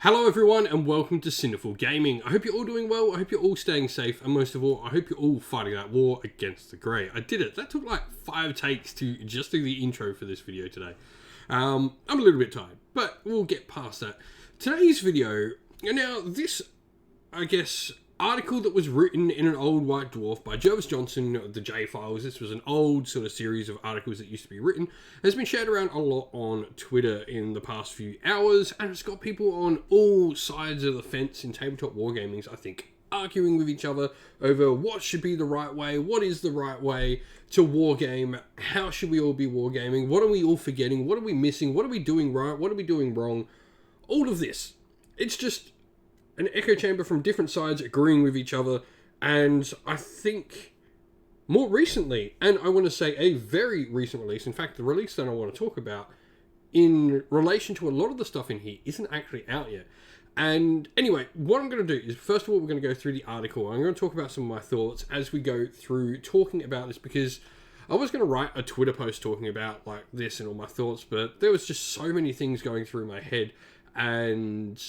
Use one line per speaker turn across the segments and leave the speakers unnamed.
Hello everyone and welcome to Sinful Gaming. I hope you're all doing well, I hope you're all staying safe, and most of all, I hope you're all fighting that war against the grey. I did it. That took like 5 takes to just do the intro for this video today. I'm a little bit tired, but we'll get past that. Today's video, now this, I guess, article that was written in an old white dwarf by Jervis Johnson, the J-Files. This was an old sort of series of articles that used to be written. Has been shared around a lot on Twitter in the past few hours, and it's got people on all sides of the fence in tabletop wargamings, I think, arguing with each other over what should be the right way, what is the right way to wargame, how should we all be wargaming, what are we all forgetting, what are we missing, what are we doing right, what are we doing wrong, all of this. It's just an echo chamber from different sides agreeing with each other, and I think more recently, and I want to say a very recent release, in fact the release that I want to talk about in relation to a lot of the stuff in here isn't actually out yet. And anyway, what I'm going to do is, first of all, we're going to go through the article. I'm going to talk about some of my thoughts as we go through talking about this, because I was going to write a Twitter post talking about like this and all my thoughts, but there was just so many things going through my head, and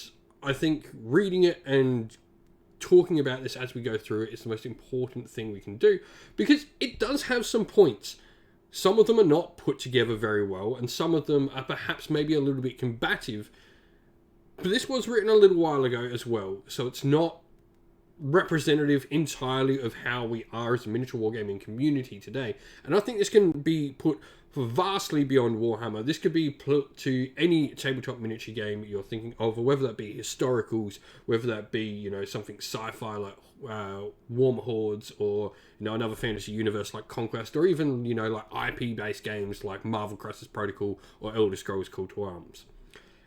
I think reading it and talking about this as we go through it is the most important thing we can do, because it does have some points. Some of them are not put together very well, and some of them are perhaps maybe a little bit combative. But this was written a little while ago as well, so it's not representative entirely of how we are as a miniature wargaming community today. And I think this can be put vastly beyond Warhammer. This could be put to any tabletop miniature game you're thinking of, or whether that be historicals, whether that be, you know, something sci-fi like Warm Hordes, or, you know, another fantasy universe like Conquest, or even, you know, like IP-based games like Marvel Crisis Protocol or Elder Scrolls Call to Arms.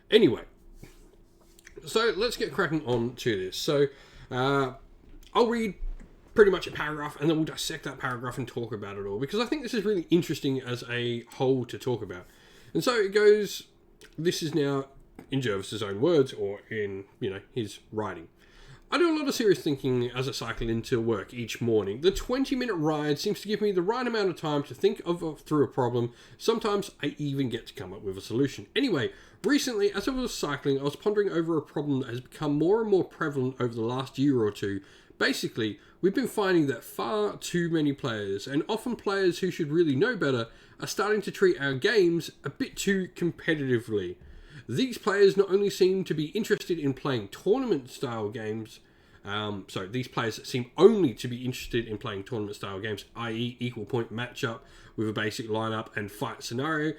Anyway, so let's get cracking on to this. So I'll read pretty much a paragraph, and then we'll dissect that paragraph and talk about it all, because I think this is really interesting as a whole to talk about. And so it goes, this is now in Jervis's own words, or in, you know, his writing. I do a lot of serious thinking as I cycle into work each morning. The 20-minute ride seems to give me the right amount of time to think through a problem. Sometimes I even get to come up with a solution. Anyway, recently, as I was cycling, I was pondering over a problem that has become more and more prevalent over the last year or two. Basically, we've been finding that far too many players, and often players who should really know better, are starting to treat our games a bit too competitively. These players not only seem to be interested in playing tournament-style games, these players seem only to be interested in playing tournament-style games, i.e. equal point matchup with a basic lineup and fight scenario,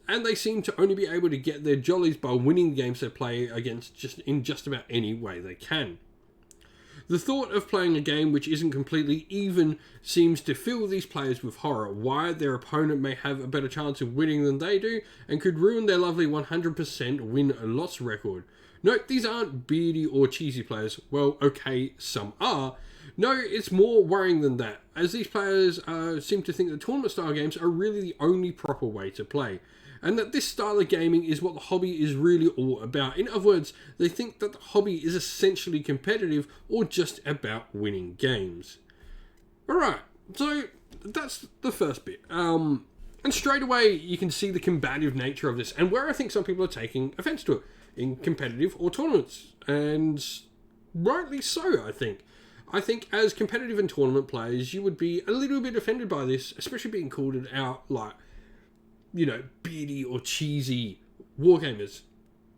and they seem to only be able to get their jollies by winning the games they play against in just about any way they can. The thought of playing a game which isn't completely even seems to fill these players with horror. Why their opponent may have a better chance of winning than they do, and could ruin their lovely 100% win-loss record. Note, these aren't beardy or cheesy players. Well, okay, some are. No, it's more worrying than that, as these players seem to think that tournament-style games are really the only proper way to play, and that this style of gaming is what the hobby is really all about. In other words, they think that the hobby is essentially competitive or just about winning games. Alright, so that's the first bit. And straight away you can see the combative nature of this, and where I think some people are taking offense to it, in competitive or tournaments. And rightly so, I think. I think as competitive and tournament players, you would be a little bit offended by this, especially being called out like, you know, beardy or cheesy wargamers.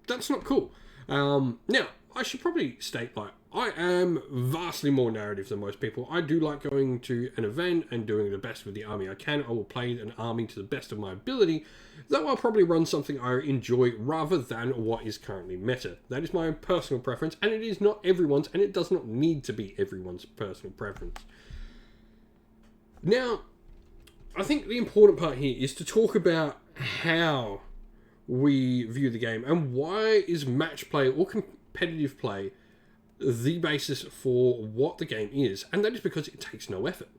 That's not cool. Now, I should probably state, like, I am vastly more narrative than most people. I do like going to an event and doing the best with the army I can. I will play an army to the best of my ability, though I'll probably run something I enjoy rather than what is currently meta. That is my personal preference, and it is not everyone's, and it does not need to be everyone's personal preference. Now, I think the important part here is to talk about how we view the game, and why is match play or competitive play the basis for what the game is, and that is because it takes no effort.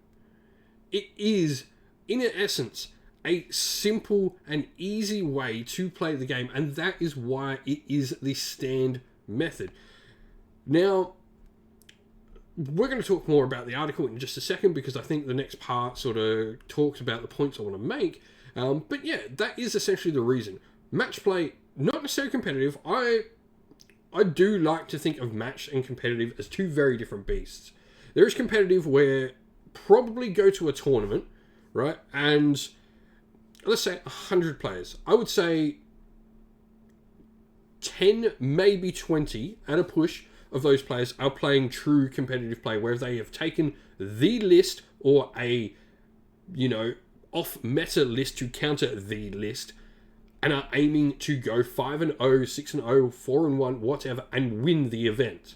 It is, in essence, a simple and easy way to play the game, and that is why it is the stand method. Now, we're going to talk more about the article in just a second, because I think the next part sort of talks about the points I want to make. But yeah, that is essentially the reason. Match play, not necessarily competitive. I I do like to think of match and competitive as two very different beasts. There is competitive where probably go to a tournament, right? And let's say 100 players. I would say 10, maybe 20 at a push of those players are playing true competitive play, where they have taken the list or a, off-meta list to counter the list and are aiming to go 5-0, 6-0, 4-1, whatever, and win the event.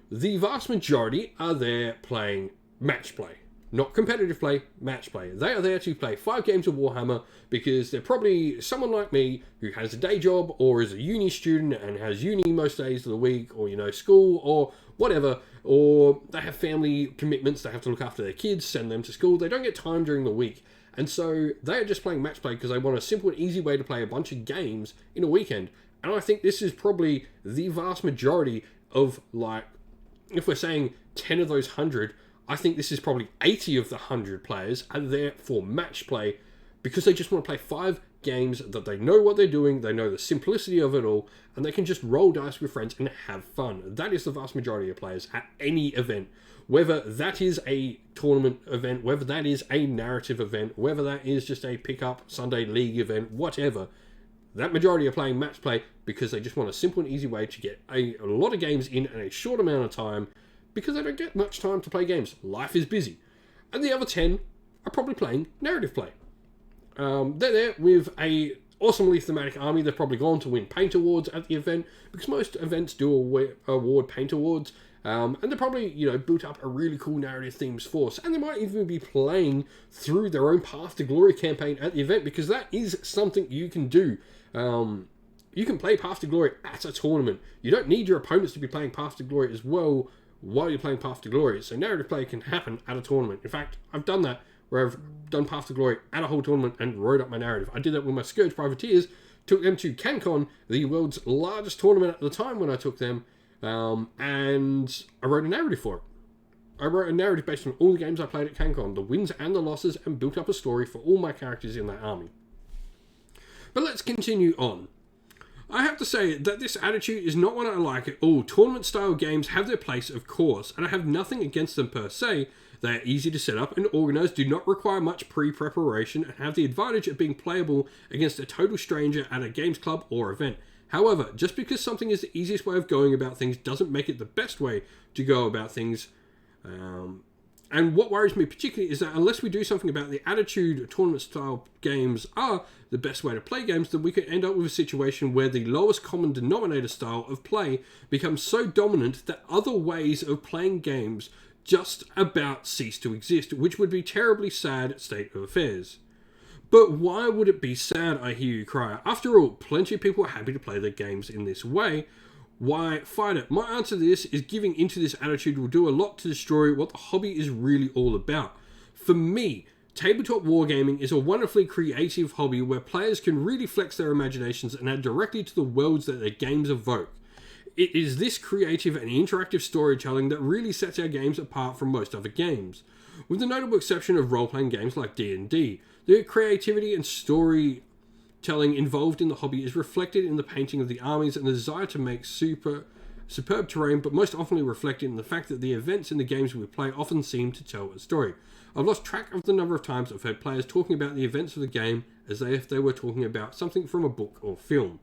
The vast majority are there playing match play. Not competitive play, match play. They are there to play 5 games of Warhammer because they're probably someone like me who has a day job or is a uni student and has uni most days of the week, or, school or whatever, or they have family commitments, they have to look after their kids, send them to school. They don't get time during the week. And so they are just playing match play because they want a simple and easy way to play a bunch of games in a weekend. And I think this is probably the vast majority of, if we're saying 10 of those 100, I think this is probably 80 of the 100 players are there for match play because they just want to play 5 games that they know what they're doing, they know the simplicity of it all, and they can just roll dice with friends and have fun. That is the vast majority of players at any event. Whether that is a tournament event, whether that is a narrative event, whether that is just a pick-up Sunday league event, whatever, that majority are playing match play because they just want a simple and easy way to get a lot of games in a short amount of time, because they don't get much time to play games. Life is busy. And the other 10 are probably playing narrative play. They're there with a awesomely thematic army. They've probably gone to win paint awards at the event, because most events do award paint awards. And they're probably, built up a really cool narrative themes force. And they might even be playing through their own Path to Glory campaign at the event, because that is something you can do. You can play Path to Glory at a tournament. You don't need your opponents to be playing Path to Glory as well while you're playing Path to Glory. So narrative play can happen at a tournament. In fact, I've done that, where I've done Path to Glory at a whole tournament and wrote up my narrative. I did that with my Scourge Privateers, took them to CanCon, the world's largest tournament at the time when I took them, and I wrote a narrative for it. I wrote a narrative based on all the games I played at CanCon, the wins and the losses, and built up a story for all my characters in that army. But let's continue on. I have to say that this attitude is not one I like at all. Tournament-style games have their place, of course, and I have nothing against them per se. They are easy to set up and organise, do not require much pre-preparation, and have the advantage of being playable against a total stranger at a games club or event. However, just because something is the easiest way of going about things doesn't make it the best way to go about things. And what worries me particularly is that unless we do something about the attitude tournament-style games are the best way to play games, then we could end up with a situation where the lowest common denominator style of play becomes so dominant that other ways of playing games just about cease to exist, which would be a terribly sad state of affairs. But why would it be sad, I hear you cry? After all, plenty of people are happy to play their games in this way. Why fight it? My answer to this is giving into this attitude will do a lot to destroy what the hobby is really all about. For me, tabletop wargaming is a wonderfully creative hobby where players can really flex their imaginations and add directly to the worlds that their games evoke. It is this creative and interactive storytelling that really sets our games apart from most other games. With the notable exception of role-playing games like D&D, the creativity and storytelling involved in the hobby is reflected in the painting of the armies and the desire to make superb terrain, but most often reflected in the fact that the events in the games we play often seem to tell a story. I've lost track of the number of times I've heard players talking about the events of the game as if they were talking about something from a book or film.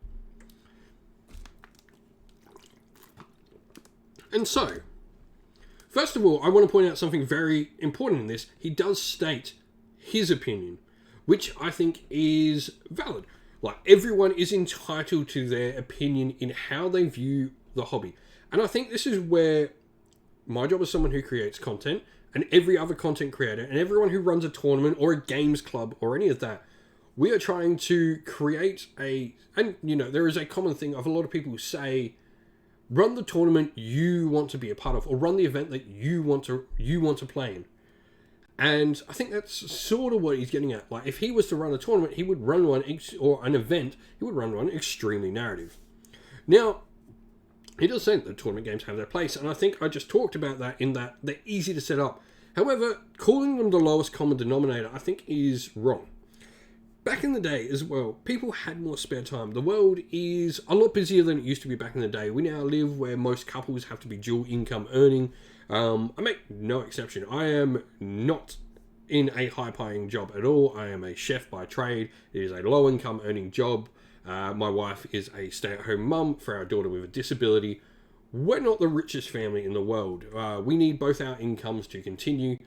And so, first of all, I want to point out something very important in this. He does state his opinion, which I think is valid. Like, everyone is entitled to their opinion in how they view the hobby. And I think this is where my job as someone who creates content, and every other content creator, and everyone who runs a tournament or a games club or any of that, we are trying to create there is a common thing of a lot of people who say, run the tournament you want to be a part of, or run the event that you want to play in. And I think that's sort of what he's getting at. Like, if he was to run a tournament, he would run one, or an event, he would run one extremely narrative. Now, he does say that tournament games have their place, and I think I just talked about that in that they're easy to set up. However, calling them the lowest common denominator, I think, is wrong. back in the day as well, people had more spare time. The world is a lot busier than it used to be back in the day. We now live where most couples have to be dual income earning. I make no exception. I am not in a high-paying job at all. I am a chef by trade. It is a low-income earning job. My wife is a stay-at-home mum for our daughter with a disability. We're not the richest family in the world. We need both our incomes to continue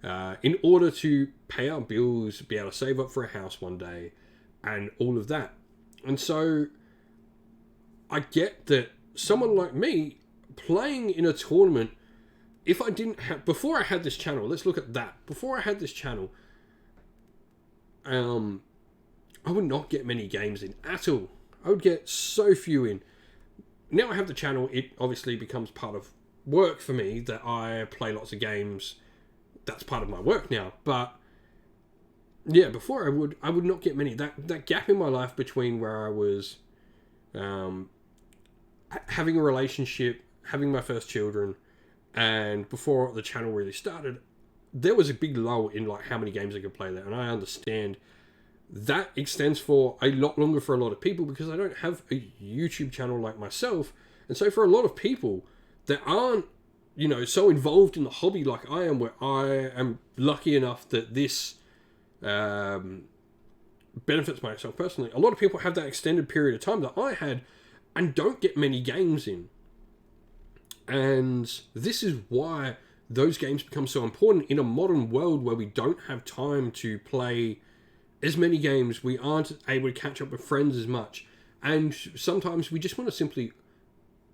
in order to pay our bills, be able to save up for a house one day, and all of that. And so I get that someone like me playing in a tournament, if I didn't have, before I had this channel, let's look at that. Before I had this channel, I would not get many games in at all. I would get so few in. Now I have the channel, it obviously becomes part of work for me that I play lots of games. That's part of my work now. But yeah, before I would not get many. That gap in my life between where I was having a relationship, having my first children, and before the channel really started, there was a big lull in like how many games I could play there. And I understand that extends for a lot longer for a lot of people because I don't have a YouTube channel like myself. And so for a lot of people that aren't, you know, so involved in the hobby like I am, where I am lucky enough that this benefits myself personally, a lot of people have that extended period of time that I had and don't get many games in. And this is why those games become so important in a modern world where we don't have time to play as many games, we aren't able to catch up with friends as much, and sometimes we just want to simply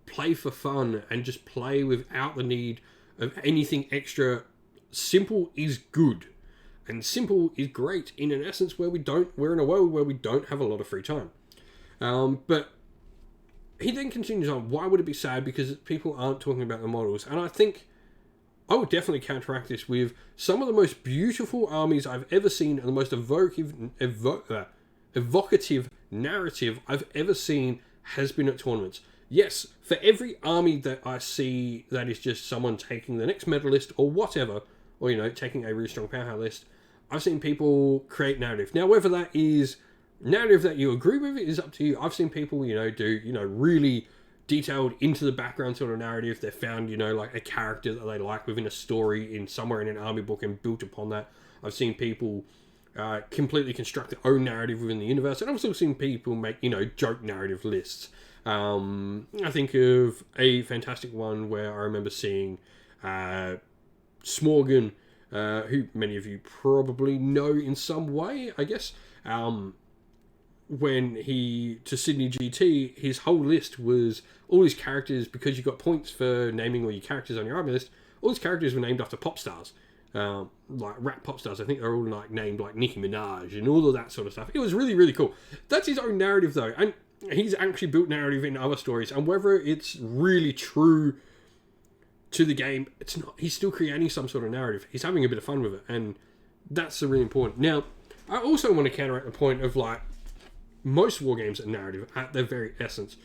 play for fun and just play without the need of anything extra. Simple is good, and simple is great in an essence where we're in a world where we don't have a lot of free time. But he then continues on, why would it be sad because people aren't talking about the models? And I think I would definitely counteract this with some of the most beautiful armies I've ever seen and the most evocative narrative I've ever seen has been at tournaments. Yes, for every army that I see that is just someone taking the next medalist or whatever, or, you know, taking a really strong power list, I've seen people create narrative. Now, whether that is narrative that you agree with is up to you. I've seen people, you know, do, you know, really detailed into the background sort of narrative. They found, you know, like a character that they like within a story in somewhere in an army book and built upon that. I've seen people completely construct their own narrative within the universe, and I've also seen people make, you know, joke narrative lists. I think of a fantastic one where I remember seeing Smorgan, who many of you probably know in some way, I guess. When to Sydney GT, his whole list was all his characters, because you got points for naming all your characters on your army list, all his characters were named after pop stars, like rap pop stars. I think they're all like named like Nicki Minaj and all of that sort of stuff. It was really, really cool. That's his own narrative though, and he's actually built narrative in other stories, and whether it's really true to the game, it's not. He's still creating some sort of narrative. He's having a bit of fun with it, and that's really important. Now, I also want to counteract the point of like, most war games are narrative at their very essence,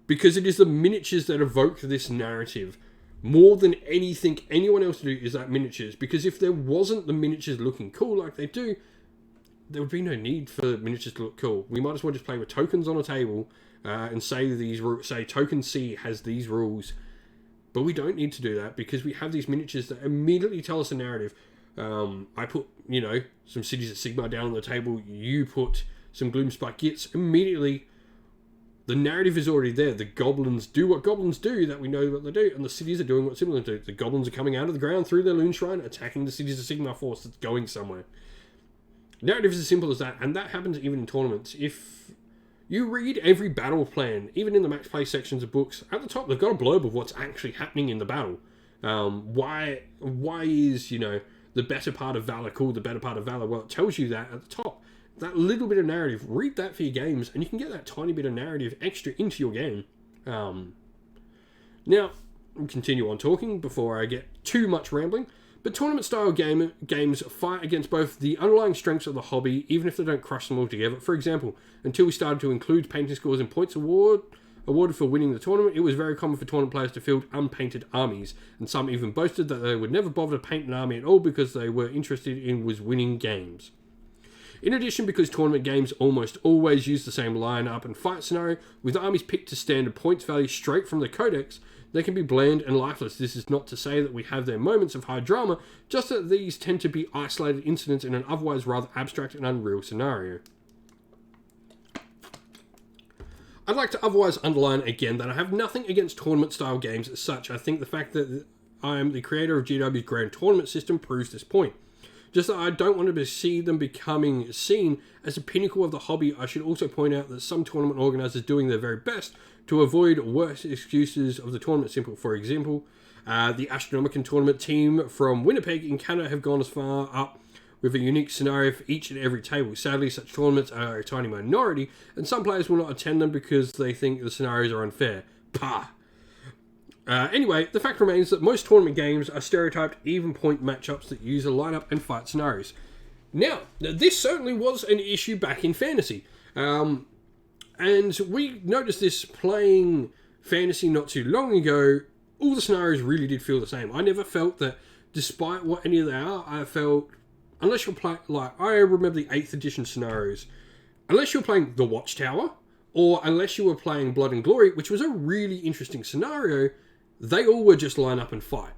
because it is the miniatures that evoke this narrative more than anything anyone else do is that miniatures. Because if there wasn't the miniatures looking cool like they do, there would be no need for miniatures to look cool. We might as well just play with tokens on a table and say token C has these rules, but we don't need to do that because we have these miniatures that immediately tell us a narrative. I put, you know, some Cities of Sigmar down on the table. You put some Gloomspike Gits. Immediately, the narrative is already there. The goblins do what goblins do, that we know what they do, and the cities are doing what similar do. The goblins are coming out of the ground through their Loon Shrine, attacking the Cities of Sigmar force that's going somewhere. Narrative is as simple as that, and that happens even in tournaments. If you read every battle plan, even in the match play sections of books, at the top they've got a blurb of what's actually happening in the battle. Why is, you know, the better part of Valor called the better part of Valor? Well, it tells you that at the top. That little bit of narrative, read that for your games, and you can get that tiny bit of narrative extra into your game. Now, I'll continue on talking before I get too much rambling, but tournament-style games fight against both the underlying strengths of the hobby, even if they don't crush them all together. For example, until we started to include painting scores and points awarded for winning the tournament, it was very common for tournament players to field unpainted armies, and some even boasted that they would never bother to paint an army at all because they were interested in was winning games. In addition, because tournament games almost always use the same lineup and fight scenario, with armies picked to standard points value straight from the codex, they can be bland and lifeless. This is not to say that we have their moments of high drama, just that these tend to be isolated incidents in an otherwise rather abstract and unreal scenario. I'd like to otherwise underline again that I have nothing against tournament-style games as such. I think the fact that I am the creator of GW's Grand Tournament system proves this point. Just that I don't want to see them becoming seen as a pinnacle of the hobby. I should also point out that some tournament organisers are doing their very best to avoid worse excuses of the tournament simple. For example, the Astronomican tournament team from Winnipeg in Canada have gone as far up with a unique scenario for each and every table. Sadly, such tournaments are a tiny minority, and some players will not attend them because they think the scenarios are unfair. Pah! Anyway, the fact remains that most tournament games are stereotyped even point matchups that use a lineup and fight scenarios. Now, this certainly was an issue back in Fantasy. And we noticed this playing Fantasy not too long ago. All the scenarios really did feel the same. I never felt that, despite what any of them are, I felt, unless you're playing, like, I remember the 8th edition scenarios, unless you're playing The Watchtower, or unless you were playing Blood and Glory, which was a really interesting scenario, they all were just line up and fight.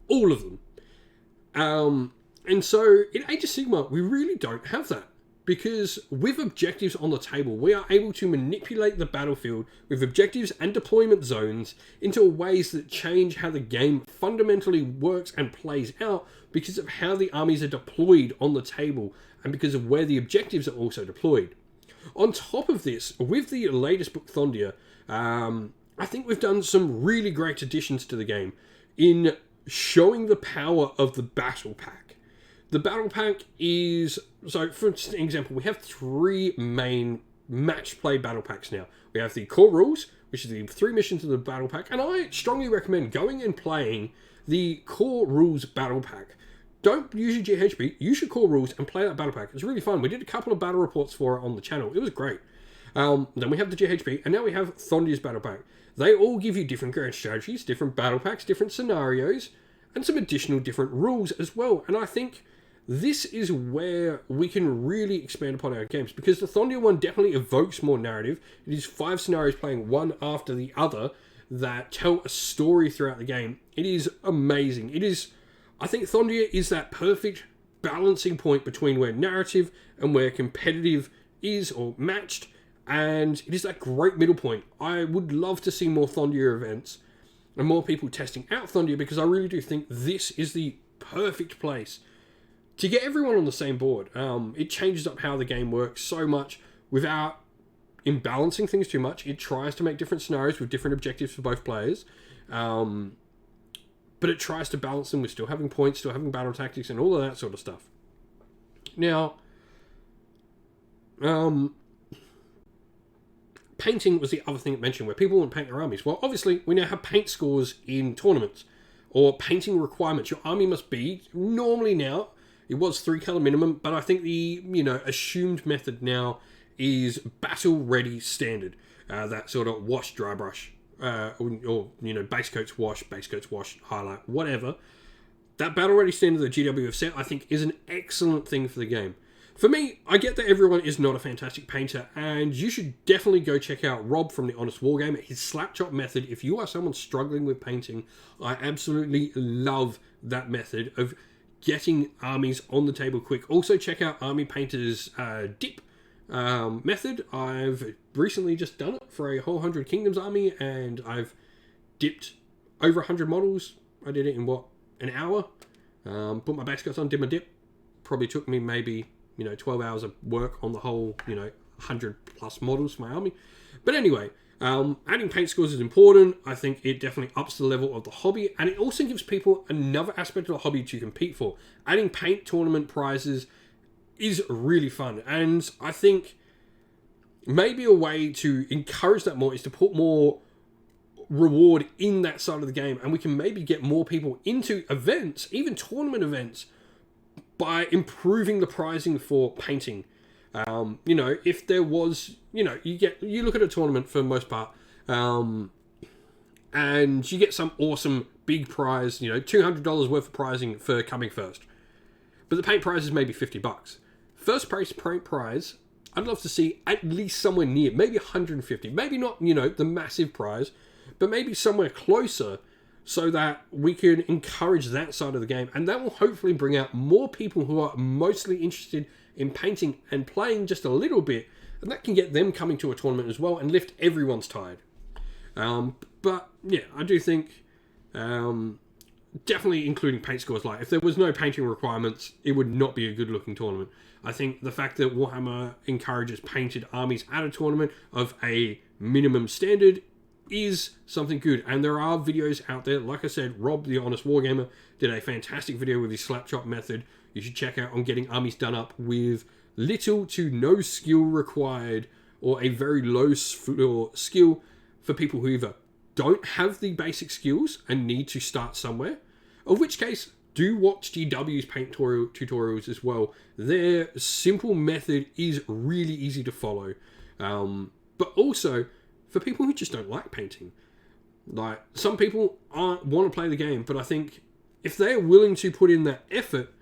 All of them. And so, in Age of Sigmar, we really don't have that. Because with objectives on the table, we are able to manipulate the battlefield with objectives and deployment zones into ways that change how the game fundamentally works and plays out because of how the armies are deployed on the table and because of where the objectives are also deployed. On top of this, with the latest book, Thondia, I think we've done some really great additions to the game in showing the power of the battle pack. The battle pack is, so for example, we have 3 main match play battle packs now. We have the core rules, which is the 3 missions of the battle pack, and I strongly recommend going and playing the core rules battle pack. Don't use your GHB, use your core rules and play that battle pack. It's really fun. We did a couple of battle reports for it on the channel. It was great. Then we have the GHB, and now we have Thondia's battle pack. They all give you different grand strategies, different battle packs, different scenarios, and some additional different rules as well. And I think this is where we can really expand upon our games, because the Thondia one definitely evokes more narrative. It is 5 scenarios playing one after the other that tell a story throughout the game. It is amazing. It is, I think Thondia is that perfect balancing point between where narrative and where competitive is or matched. And it is that great middle point. I would love to see more Thondia events and more people testing out Thondia, because I really do think this is the perfect place to get everyone on the same board. It changes up how the game works so much without imbalancing things too much. It tries to make different scenarios with different objectives for both players. But it tries to balance them with still having points, still having battle tactics, and all of that sort of stuff. Now, painting was the other thing it mentioned, where people want to paint their armies. Well, obviously, we now have paint scores in tournaments, or painting requirements. Your army must be, normally now, it was 3 colour minimum, but I think the, assumed method now is battle ready standard. That sort of wash, dry brush, or base coats, wash, highlight, whatever. That battle ready standard that GW have set, I think, is an excellent thing for the game. For me, I get that everyone is not a fantastic painter, and you should definitely go check out Rob from the Honest Wargamer, his slapchop method. If you are someone struggling with painting, I absolutely love that method of getting armies on the table quick. Also check out Army Painter's dip method. I've recently just done it for a whole 100 Kingdoms army, and I've dipped over 100 models. I did it in, an hour? Put my base coats on, did my dip. Probably took me maybe 12 hours of work on the whole, 100 plus models for my army. But anyway, adding paint scores is important. I think it definitely ups the level of the hobby, and it also gives people another aspect of the hobby to compete for. Adding paint tournament prizes is really fun, and I think maybe a way to encourage that more is to put more reward in that side of the game, and we can maybe get more people into events, even tournament events, by improving the pricing for painting. If there was, you look at a tournament for the most part, and you get some awesome big prize, $200 worth of pricing for coming first. But the paint prize is maybe $50. first prize, I'd love to see at least somewhere near, maybe 150. Maybe not, the massive prize, but maybe somewhere closer so that we can encourage that side of the game. And that will hopefully bring out more people who are mostly interested in painting and playing just a little bit. And that can get them coming to a tournament as well and lift everyone's tide. But yeah, I do think definitely including paint scores. Like, if there was no painting requirements, it would not be a good looking tournament. I think the fact that Warhammer encourages painted armies at a tournament of a minimum standard is something good. And there are videos out there. Like I said, Rob, the Honest Wargamer, did a fantastic video with his slapshot method. You should check out on getting armies done up with little to no skill required, or a very low skill for people who either don't have the basic skills and need to start somewhere, of which case, do watch GW's paint tutorials as well. Their simple method is really easy to follow. But also, for people who just don't like painting. Like, some people want to play the game, but I think if they're willing to put in that effort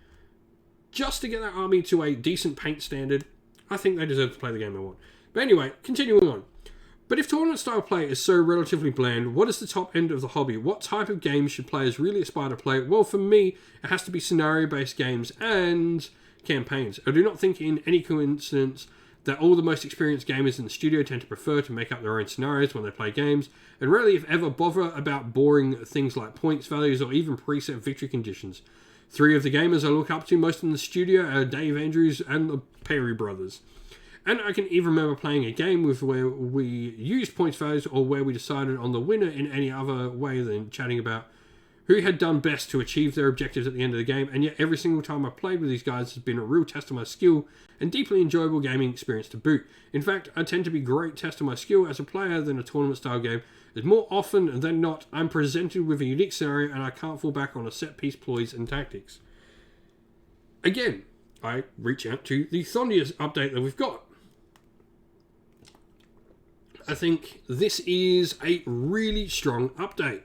just to get that army to a decent paint standard, I think they deserve to play the game they want. But anyway, continuing on. But if tournament style play is so relatively bland, what is the top end of the hobby? What type of games should players really aspire to play? Well, for me, it has to be scenario-based games and campaigns. I do not think in any coincidence that all the most experienced gamers in the studio tend to prefer to make up their own scenarios when they play games, and rarely if ever bother about boring things like points values or even preset victory conditions. 3 of the gamers I look up to most in the studio are Dave Andrews and the Perry brothers. And I can even remember playing a game where we used points values, or where we decided on the winner in any other way than chatting about who had done best to achieve their objectives at the end of the game. And yet every single time I played with these guys has been a real test of my skill and deeply enjoyable gaming experience to boot. In fact, I tend to be great test of my skill as a player than a tournament style game, as more often than not I'm presented with a unique scenario and I can't fall back on a set piece ploys and tactics. Again, I reach out to the Thondius update that we've got. I think this is a really strong update.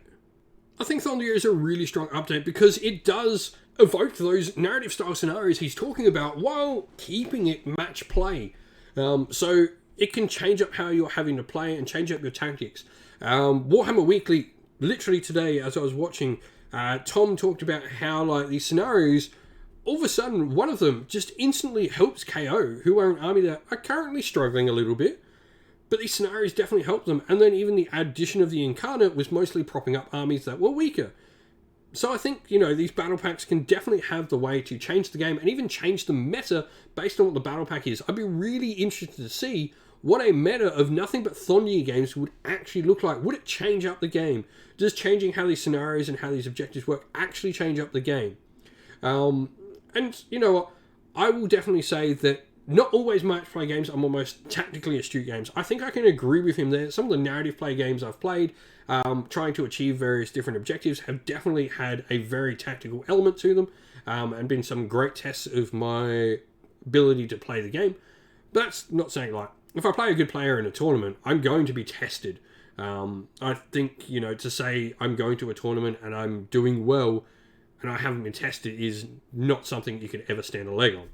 I think Thondia is a really strong update because it does evoke those narrative style scenarios he's talking about while keeping it match play. So it can change up how you're having to play and change up your tactics. Warhammer Weekly, literally today as I was watching, Tom talked about how like these scenarios, all of a sudden one of them just instantly helps KO, who are an army that are currently struggling a little bit. But these scenarios definitely helped them. And then even the addition of the Incarnate was mostly propping up armies that were weaker. So I think, these battle packs can definitely have the way to change the game and even change the meta based on what the battle pack is. I'd be really interested to see what a meta of nothing but Thondia games would actually look like. Would it change up the game? Does changing how these scenarios and how these objectives work actually change up the game? And you know what? I will definitely say that not always match play games are my most tactically astute games. I think I can agree with him there. Some of the narrative play games I've played, trying to achieve various different objectives, have definitely had a very tactical element to them, and been some great tests of my ability to play the game. But that's not saying, like, if I play a good player in a tournament, I'm going to be tested. I think, to say I'm going to a tournament and I'm doing well and I haven't been tested is not something you can ever stand a leg on.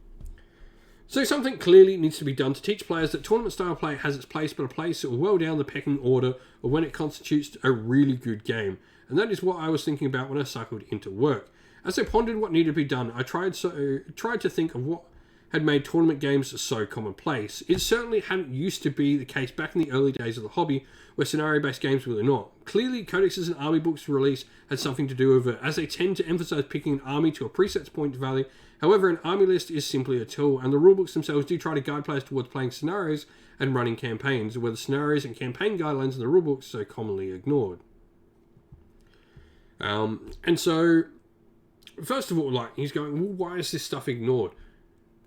So something clearly needs to be done to teach players that tournament-style play has its place, but a place well down the pecking order of when it constitutes a really good game. And that is what I was thinking about when I cycled into work. As I pondered what needed to be done, I tried to think of what had made tournament games so commonplace. It certainly hadn't used to be the case back in the early days of the hobby, where scenario-based games were not. Clearly, codexes and army books release had something to do with it, as they tend to emphasize picking an army to a preset point value. However, an army list is simply a tool, and the rulebooks themselves do try to guide players towards playing scenarios and running campaigns, where the scenarios and campaign guidelines in the rulebooks are so commonly ignored. And so, first of all, like, he's going, well, why is this stuff ignored?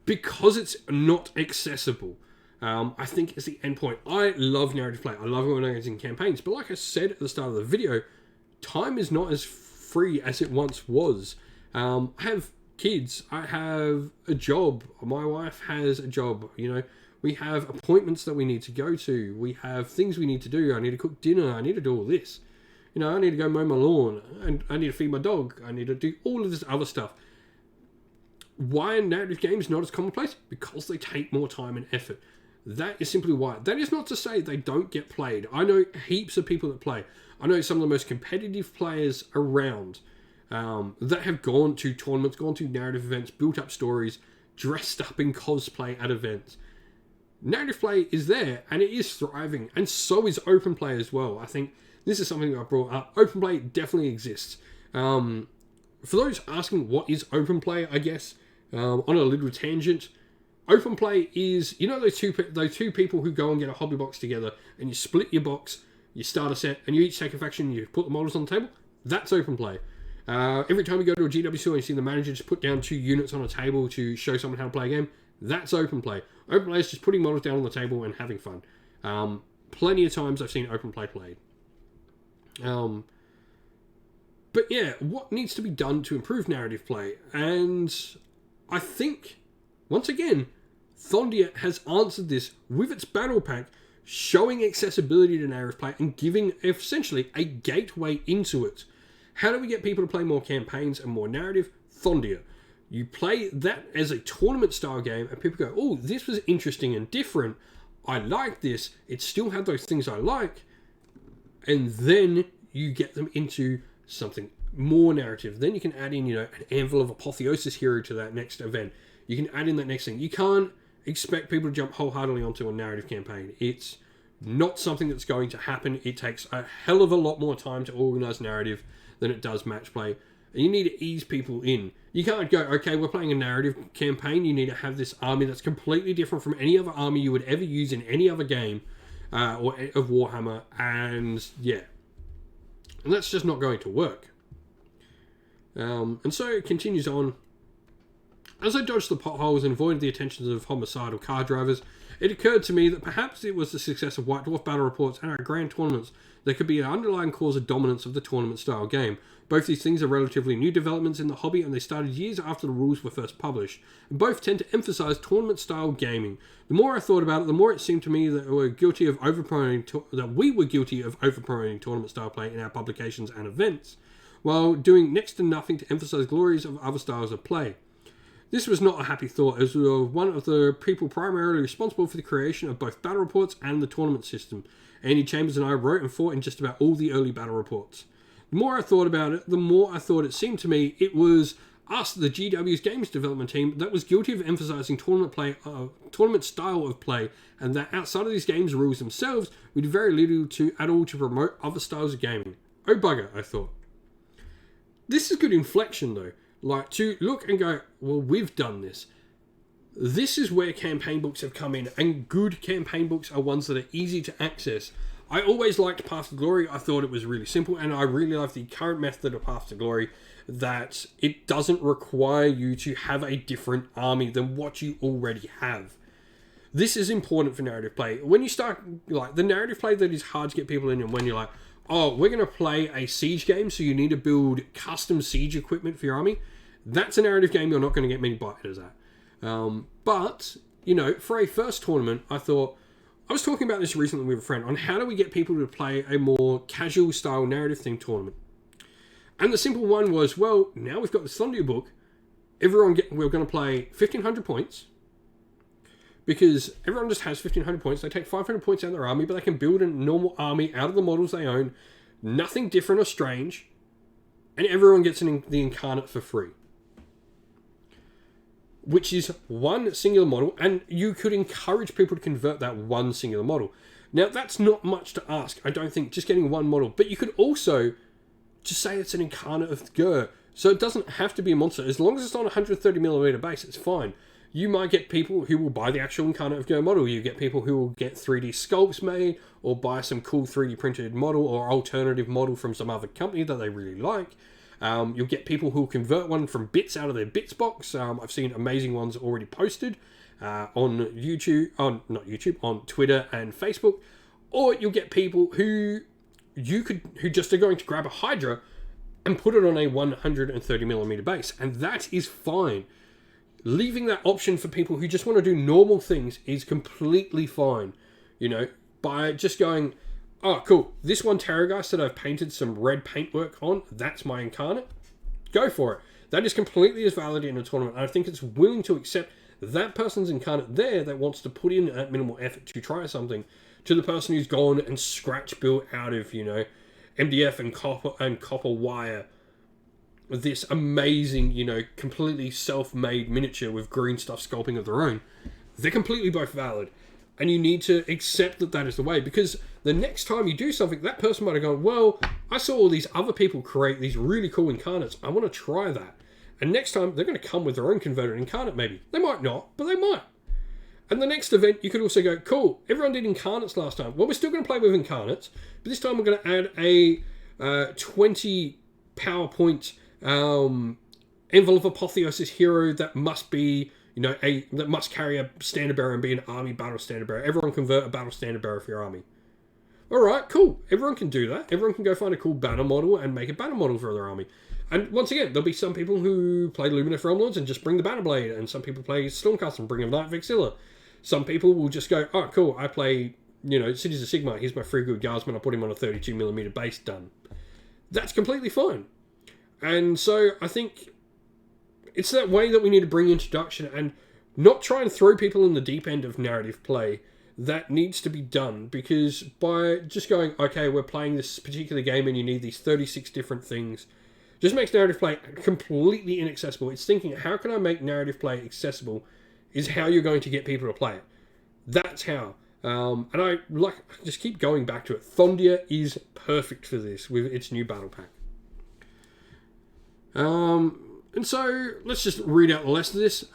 Because it's not accessible. I think is the end point. I love narrative play. I love organizing campaigns. But like I said at the start of the video, time is not as free as it once was. I have kids. I have a job. My wife has a job. We have appointments that we need to go to. We have things we need to do. I need to cook dinner. I need to do all this. I need to go mow my lawn. And I need to feed my dog. I need to do all of this other stuff. Why are narrative games not as commonplace? Because they take more time and effort. That is simply why. That is not to say they don't get played. I know heaps of people that play. I know some of the most competitive players around that have gone to tournaments, gone to narrative events, built up stories, dressed up in cosplay at events. Narrative play is there, and it is thriving, and so is open play as well. I think this is something that I brought up. Open play definitely exists. For those asking what is open play, I guess, on a little tangent, open play is, you know, those two people who go and get a hobby box together, and you split your box, you start a set, and you each take a faction, and you put the models on the table. That's open play. Every time you go to a GW store and you see the manager just put down 2 units on a table to show someone how to play a game, that's open play. Open play is just putting models down on the table and having fun. Plenty of times I've seen open play played. But yeah, what needs to be done to improve narrative play? And I think, once again, Thondia has answered this with its battle pack, showing accessibility to narrative play and giving essentially a gateway into it. How do we get people to play more campaigns and more narrative? Thondia. You play that as a tournament style game and people go, oh, this was interesting and different. I like this. It still had those things I like. And then you get them into something more narrative. Then you can add in, an Anvil of Apotheosis hero to that next event. You can add in that next thing. You can't expect people to jump wholeheartedly onto a narrative campaign. It's not something that's going to happen. It takes a hell of a lot more time to organize narrative than it does match play. And you need to ease people in. You can't go, okay, we're playing a narrative campaign. You need to have this army that's completely different from any other army you would ever use in any other game or of Warhammer. And yeah. And that's just not going to work. And so it continues on. As I dodged the potholes and avoided the attentions of homicidal car drivers, it occurred to me that perhaps it was the success of White Dwarf battle reports and our grand tournaments that could be an underlying cause of dominance of the tournament-style game. Both these things are relatively new developments in the hobby, and they started years after the rules were first published. And both tend to emphasize tournament-style gaming. The more I thought about it, the more it seemed to me that we were guilty of over-promoting tournament-style play in our publications and events, while doing next to nothing to emphasize glories of other styles of play. This was not a happy thought, as we were one of the people primarily responsible for the creation of both battle reports and the tournament system. Andy Chambers and I wrote and fought in just about all the early battle reports. The more I thought about it, the more I thought it seemed to me it was us, the GW's games development team, that was guilty of emphasizing tournament style of play, and that outside of these games' rules themselves, we did very little at all to promote other styles of gaming. Oh bugger, I thought. This is good inflection though. Like, to look and go, well, we've done this. This is where campaign books have come in, and good campaign books are ones that are easy to access. I always liked Path to Glory. I thought it was really simple, and I really love the current method of Path to Glory, that it doesn't require you to have a different army than what you already have. This is important for narrative play. When you start, like, the narrative play that is hard to get people in, and when you're like, oh, we're going to play a siege game, so you need to build custom siege equipment for your army. That's a narrative game you're not going to get many biters at. But, for a first tournament, I thought, I was talking about this recently with a friend on how do we get people to play a more casual style narrative themed tournament. And the simple one was, well, now we've got the Thondia book, we're going to play 1,500 points, because everyone just has 1,500 points. They take 500 points out of their army, but they can build a normal army out of the models they own, nothing different or strange, and everyone gets the Incarnate for free. Which is one singular model, and you could encourage people to convert that one singular model. Now, that's not much to ask, I don't think, just getting one model. But you could also just say it's an Incarnate of Gur. So it doesn't have to be a monster. As long as it's on a 130mm base, it's fine. You might get people who will buy the actual Incarnate of Gur model. You get people who will get 3D sculpts made, or buy some cool 3D printed model or alternative model from some other company that they really like. You'll get people who will convert one from bits out of their bits box. I've seen amazing ones already posted on Twitter and Facebook. Or you'll get people who just are going to grab a Hydra and put it on a 130mm base, and that is fine. Leaving that option for people who just want to do normal things is completely fine. By just going, oh, cool, this one Terrorgeist that I've painted some red paintwork on, that's my Incarnate. Go for it. That is completely as valid in a tournament. And I think it's willing to accept that person's incarnate there that wants to put in that minimal effort to try something, to the person who's gone and scratch built out of, MDF and copper wire this amazing, completely self-made miniature with green stuff sculpting of their own. They're completely both valid. And you need to accept that that is the way, because the next time you do something, that person might have gone, well, I saw all these other people create these really cool incarnates. I want to try that. And next time, they're going to come with their own converted incarnate, maybe. They might not, but they might. And the next event, you could also go, cool, everyone did incarnates last time. Well, we're still going to play with incarnates, but this time we're going to add a 20 PowerPoint envelope of apotheosis hero that must be, that must carry a standard bearer and be an army battle standard bearer. Everyone convert a battle standard bearer for your army. Alright, cool. Everyone can do that. Everyone can go find a cool banner model and make a banner model for their army. And once again, there'll be some people who play Luminous Realm Lords and just bring the Banner Blade, and some people play Stormcast and bring a Night Vexilla. Some people will just go, oh, cool, I play, Cities of Sigmar, here's my 3 good guardsmen, I'll put him on a 32mm base, done. That's completely fine. And so I think it's that way that we need to bring introduction and not try and throw people in the deep end of narrative play. That needs to be done, because by just going, okay, we're playing this particular game and you need these 36 different things, just makes narrative play completely inaccessible. It's thinking, how can I make narrative play accessible is how you're going to get people to play it. That's how. And I just keep going back to it. Thondia is perfect for this with its new battle pack. And so, let's just read out the rest of this.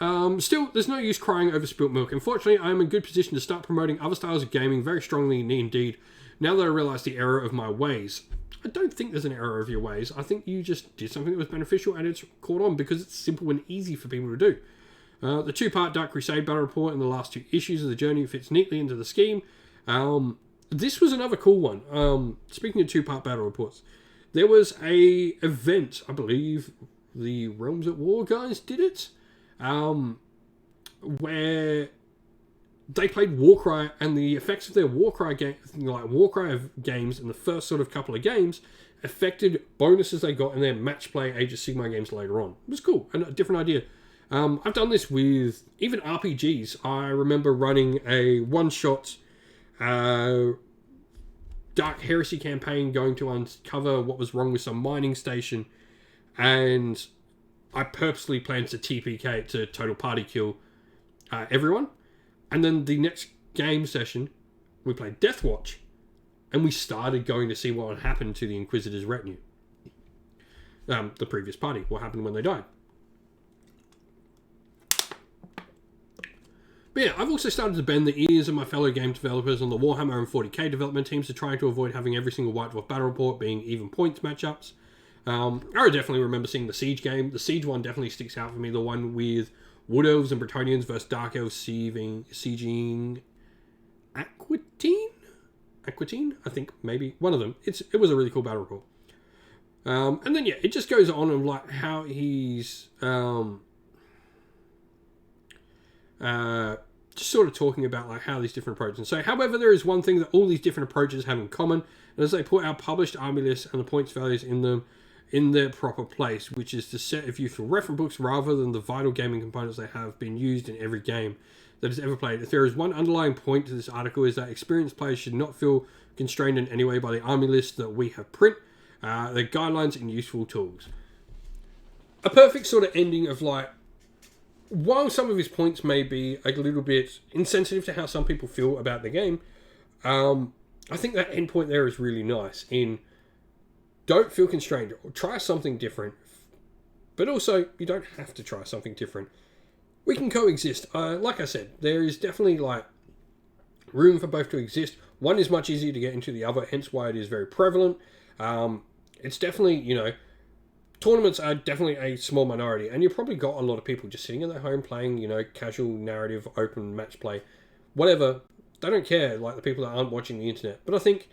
Still, there's no use crying over spilt milk. Unfortunately, I am in good position to start promoting other styles of gaming very strongly indeed, now that I realise the error of my ways. I don't think there's an error of your ways. I think you just did something that was beneficial and it's caught on because it's simple and easy for people to do. The 2-part Dark Crusade battle report and the last 2 issues of the journey fits neatly into the scheme. This was another cool one. Speaking of 2-part battle reports, there was a event, I believe the Realms at War guys did it, where they played Warcry, and the effects of their Warcry games in the first sort of couple of games affected bonuses they got in their match play Age of Sigmar games later on. It was cool, and a different idea. I've done this with even RPGs. I remember running a one-shot Dark Heresy campaign, going to uncover what was wrong with some mining station, and I purposely planned to TPK to total party kill everyone. And then the next game session, we played Deathwatch, and we started going to see what had happened to the Inquisitor's retinue. The previous party, what happened when they died. But yeah, I've also started to bend the ears of my fellow game developers on the Warhammer and 40k development teams to try to avoid having every single White Dwarf battle report being even points matchups. I definitely remember seeing the Siege game. The Siege one definitely sticks out for me. The one with Wood Elves and Bretonnians versus Dark Elves sieging Aquitaine? I think maybe one of them. It was a really cool battle report. And then yeah, it just goes on of like how he's just sort of talking about like how these different approaches. And so, however, there is one thing that all these different approaches have in common, and as they put our published army lists and the points values in them in their proper place, which is the set of useful reference books rather than the vital gaming components that have been used in every game that is ever played. If there is one underlying point to this article, is that experienced players should not feel constrained in any way by the army list that we have print, their guidelines and useful tools. A perfect sort of ending of like, while some of his points may be a little bit insensitive to how some people feel about the game, I think that end point there is really nice in don't feel constrained, or try something different, but also you don't have to try something different. We can coexist. Like I said, there is definitely like room for both to exist. One is much easier to get into the other, hence why it is very prevalent. It's definitely, tournaments are definitely a small minority, and you've probably got a lot of people just sitting in their home playing, casual narrative, open match play, whatever. They don't care, like the people that aren't watching the internet. But I think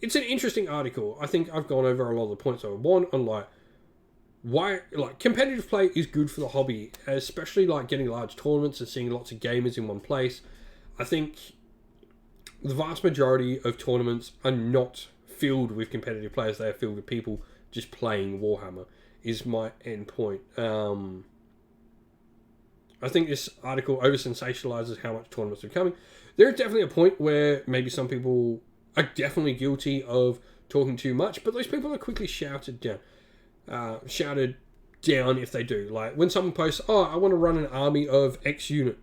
it's an interesting article. I think I've gone over a lot of the points I want on like why competitive play is good for the hobby, especially like getting large tournaments and seeing lots of gamers in one place. I think the vast majority of tournaments are not filled with competitive players. They are filled with people just playing Warhammer is my end point. I think this article over-sensationalizes how much tournaments are coming. There is definitely a point where maybe some people are definitely guilty of talking too much, but those people are quickly shouted down. Shouted down if they do. Like, when someone posts, oh, I want to run an army of X unit.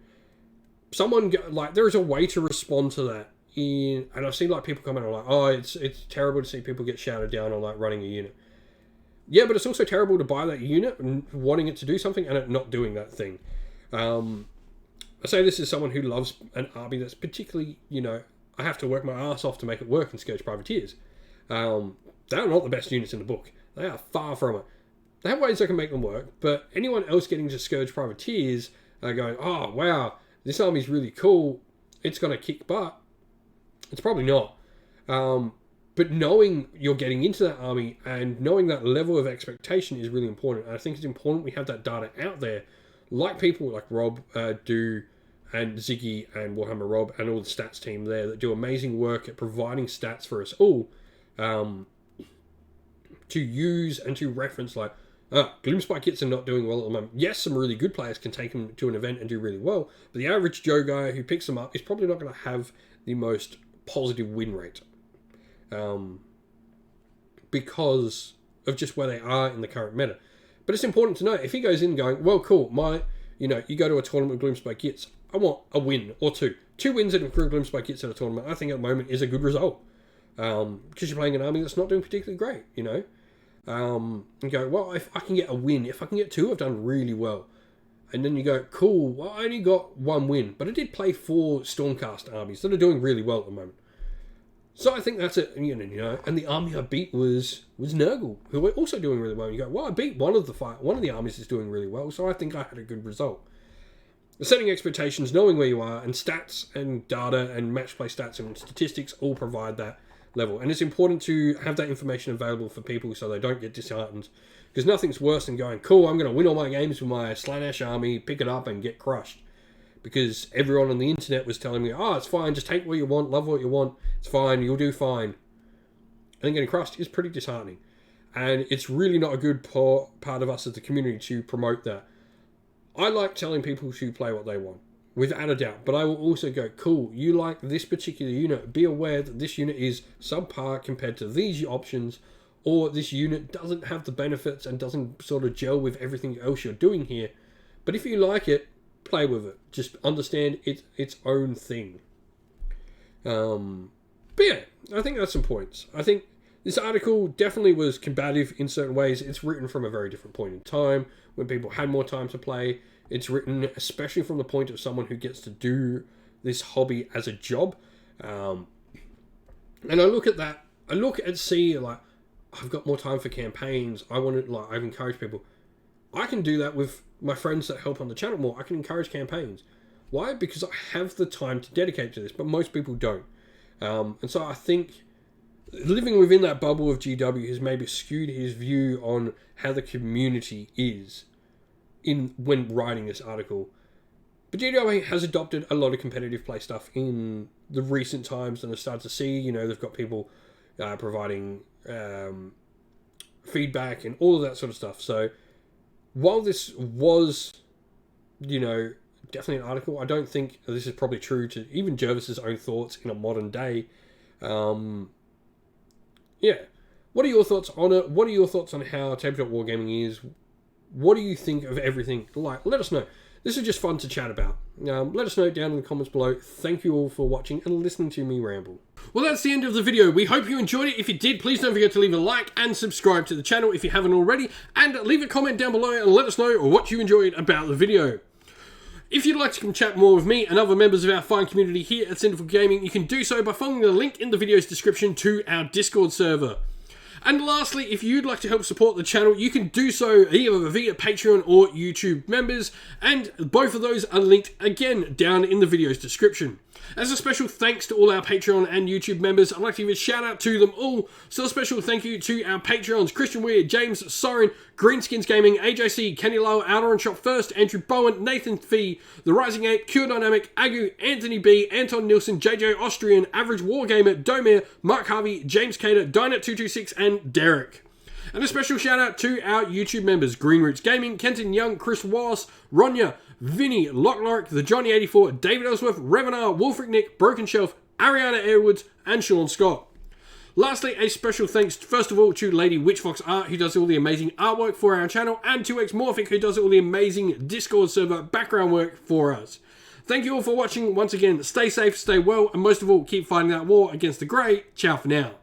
There is a way to respond to that. And I've seen, like, people comment on, like, oh, it's terrible to see people get shouted down on, like, running a unit. Yeah, but it's also terrible to buy that unit and wanting it to do something and it not doing that thing. I say this as someone who loves an army that's particularly, I have to work my ass off to make it work in Scourge Privateers. They're not the best units in the book. They are far from it. They have ways I can make them work, but anyone else getting to Scourge Privateers are going, oh, wow, this army's really cool. It's going to kick butt. It's probably not. But knowing you're getting into that army and knowing that level of expectation is really important. And I think it's important we have that data out there, like people like Rob do, and Ziggy and Warhammer Rob and all the stats team there that do amazing work at providing stats for us all to use and to reference, like, Gloomspike kits are not doing well at the moment. Yes, some really good players can take them to an event and do really well, but the average Joe guy who picks them up is probably not going to have the most positive win rate because of just where they are in the current meta. But it's important to know, if he goes in going, well, cool, you go to a tournament with Gloomspike kits, I want a win or two. 2 wins at Gloomspike kits at a tournament, I think at the moment is a good result. Because you're playing an army that's not doing particularly great, and go, well, if I can get a win, if I can get 2, I've done really well. And then you go, cool, well, I only got 1 win, but I did play 4 Stormcast armies that are doing really well at the moment. So I think that's it, and the army I beat was Nurgle, who were also doing really well. And you go, well, I beat one of the armies that's doing really well, so I think I had a good result. Setting expectations, knowing where you are, and stats and data and match play stats and statistics all provide that level. And it's important to have that information available for people so they don't get disheartened. Because nothing's worse than going, cool, I'm going to win all my games with my Slaanesh army, pick it up and get crushed. Because everyone on the internet was telling me, oh, it's fine, just take what you want, love what you want, it's fine, you'll do fine. And then getting crushed is pretty disheartening. And it's really not a good part of us as the community to promote that. I like telling people to play what they want, without a doubt. But I will also go, cool, you like this particular unit, be aware that this unit is subpar compared to these options, or this unit doesn't have the benefits and doesn't sort of gel with everything else you're doing here. But if you like it, play with it. Just understand it's its own thing. But yeah, I think that's some points. I think this article definitely was combative in certain ways. It's written from a very different point in time, when people had more time to play. It's written especially from the point of someone who gets to do this hobby as a job. And I look at that, see, like, I've got more time for campaigns. I've encouraged people. I can do that with my friends that help on the channel more. I can encourage campaigns. Why? Because I have the time to dedicate to this, but most people don't. And so I think living within that bubble of GW has maybe skewed his view on how the community is when writing this article. But GW has adopted a lot of competitive play stuff in the recent times, and I've started to see, they've got people providing feedback and all of that sort of stuff. So while this was, definitely an article, I don't think this is probably true to even Jervis's own thoughts in a modern day. Yeah. What are your thoughts on it? What are your thoughts on how tabletop wargaming is? What do you think of everything? Let us know. This is just fun to chat about. Let us know down in the comments below. Thank you all for watching and listening to me ramble. Well, that's the end of the video. We hope you enjoyed it. If you did, please don't forget to leave a like and subscribe to the channel if you haven't already. And leave a comment down below and let us know what you enjoyed about the video. If you'd like to come chat more with me and other members of our fine community here at Sinful Gaming, you can do so by following the link in the video's description to our Discord server. And lastly, if you'd like to help support the channel, you can do so either via Patreon or YouTube members, and both of those are linked again down in the video's description. As a special thanks to all our Patreon and YouTube members, I'd like to give a shout out to them all. So a special thank you to our Patreons, Christian Weir, James Soren, Greenskins Gaming, AJC, Kenny Lowe, Outer and Shop First, Andrew Bowen, Nathan Fee, The Rising Ape, Cure Dynamic, Agu, Anthony B, Anton Nilsson, JJ Austrian, Average Wargamer, Domir, Mark Harvey, James Cater, Dynet226 and Derek. And a special shout out to our YouTube members, Green Roots Gaming, Kenton Young, Chris Wallace, Ronya, Vinny, Lockloric, The Johnny84, David Ellsworth, Revenar, Wolfric Nick, Broken Shelf, Ariana Airwoods, and Sean Scott. Lastly, a special thanks, first of all, to Lady Witchfox Art, who does all the amazing artwork for our channel, and to Xmorphic, who does all the amazing Discord server background work for us. Thank you all for watching. Once again, stay safe, stay well, and most of all, keep fighting that war against the Grey. Ciao for now.